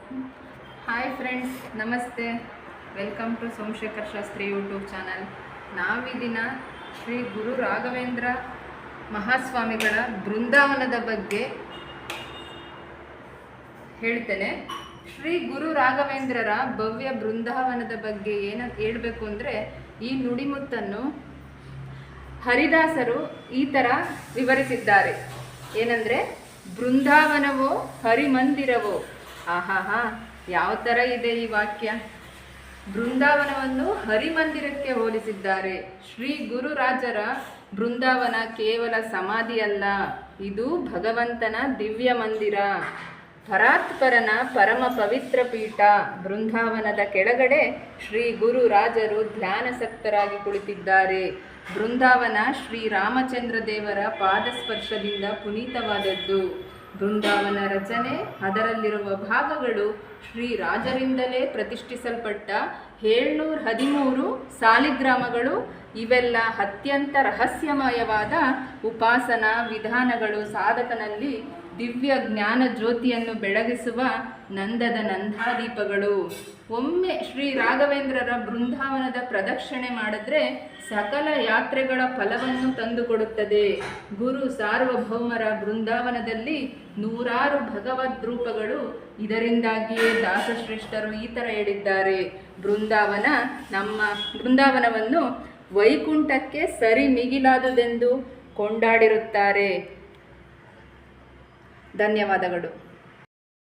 Hi friends, ನಮಸ್ತೆ. Welcome to Somashekar Shastri YouTube channel. ನಾವೀ ದಿನ ಶ್ರೀ ಗುರು ರಾಘವೇಂದ್ರ ಮಹಾಸ್ವಾಮಿಗಳ ಬೃಂದಾವನದ ಬಗ್ಗೆ ಹೇಳ್ತೇನೆ. ಶ್ರೀ ಗುರು ರಾಘವೇಂದ್ರರ ಭವ್ಯ ಬೃಂದಾವನದ ಬಗ್ಗೆ ಹೇಳಬೇಕು ಅಂದರೆ, ಈ ನುಡಿಮುತ್ತನ್ನು ಹರಿದಾಸರು ಈ ಥರ ವಿವರಿಸಿದ್ದಾರೆ. ಏನಂದರೆ, ಬೃಂದಾವನವೋ ಹರಿಮಂದಿರವೋ. ಆಹಾಹಾ, ಯಾವ ಥರ ಇದೆ ಈ ವಾಕ್ಯ. ಬೃಂದಾವನವನ್ನು ಹರಿಮಂದಿರಕ್ಕೆ ಹೋಲಿಸಿದ್ದಾರೆ. ಶ್ರೀ ಗುರುರಾಜರ ಬೃಂದಾವನ ಕೇವಲ ಸಮಾಧಿಯಲ್ಲ, ಇದು ಭಗವಂತನ ದಿವ್ಯ ಮಂದಿರ, ಪರಾತ್ಪರನ ಪರಮ ಪವಿತ್ರ ಪೀಠ. ಬೃಂದಾವನದ ಕೆಳಗಡೆ ಶ್ರೀ ಗುರುರಾಜರು ಧ್ಯಾನಸಕ್ತರಾಗಿ ಕುಳಿತಿದ್ದಾರೆ. ಬೃಂದಾವನ ಶ್ರೀ ರಾಮಚಂದ್ರ ದೇವರ ಪಾದಸ್ಪರ್ಶದಿಂದ ಪುನೀತವಾದದ್ದು. ಬೃಂದಾವನ ರಚನೆ, ಅದರಲ್ಲಿರುವ ಭಾಗಗಳು ಶ್ರೀ ರಾಜರಿಂದಲೇ ಪ್ರತಿಷ್ಠಿಸಲ್ಪಟ್ಟ 713 ಸಾಲಿಗ್ರಾಮಗಳು. ಇವೆಲ್ಲ ಅತ್ಯಂತ ರಹಸ್ಯಮಯವಾದ ಉಪಾಸನಾ ವಿಧಾನಗಳು. ಸಾಧಕನಲ್ಲಿ ದಿವ್ಯ ಜ್ಞಾನ ಜ್ಯೋತಿಯನ್ನು ಬೆಳಗಿಸುವ ನಂದದ ನಂದಾದೀಪಗಳು. ಒಮ್ಮೆ ಶ್ರೀ ರಾಘವೇಂದ್ರರ ಬೃಂದಾವನದ ಪ್ರದಕ್ಷಿಣೆ ಮಾಡಿದ್ರೆ ಸಕಲ ಯಾತ್ರೆಗಳ ಫಲವನ್ನು ತಂದುಕೊಡುತ್ತದೆ. ಗುರು ಸಾರ್ವಭೌಮರ ಬೃಂದಾವನದಲ್ಲಿ 100 ಭಗವದ್ ರೂಪಗಳು. ಇದರಿಂದಾಗಿಯೇ ದಾಸಶ್ರೇಷ್ಠರು ಈ ಥರ ಹೇಳಿದ್ದಾರೆ, ನಮ್ಮ ಬೃಂದಾವನವನ್ನು ವೈಕುಂಠಕ್ಕೆ ಸರಿ ಮಿಗಿಲಾದುದೆಂದು ಕೊಂಡಾಡಿರುತ್ತಾರೆ. ಧನ್ಯವಾದಗಳು.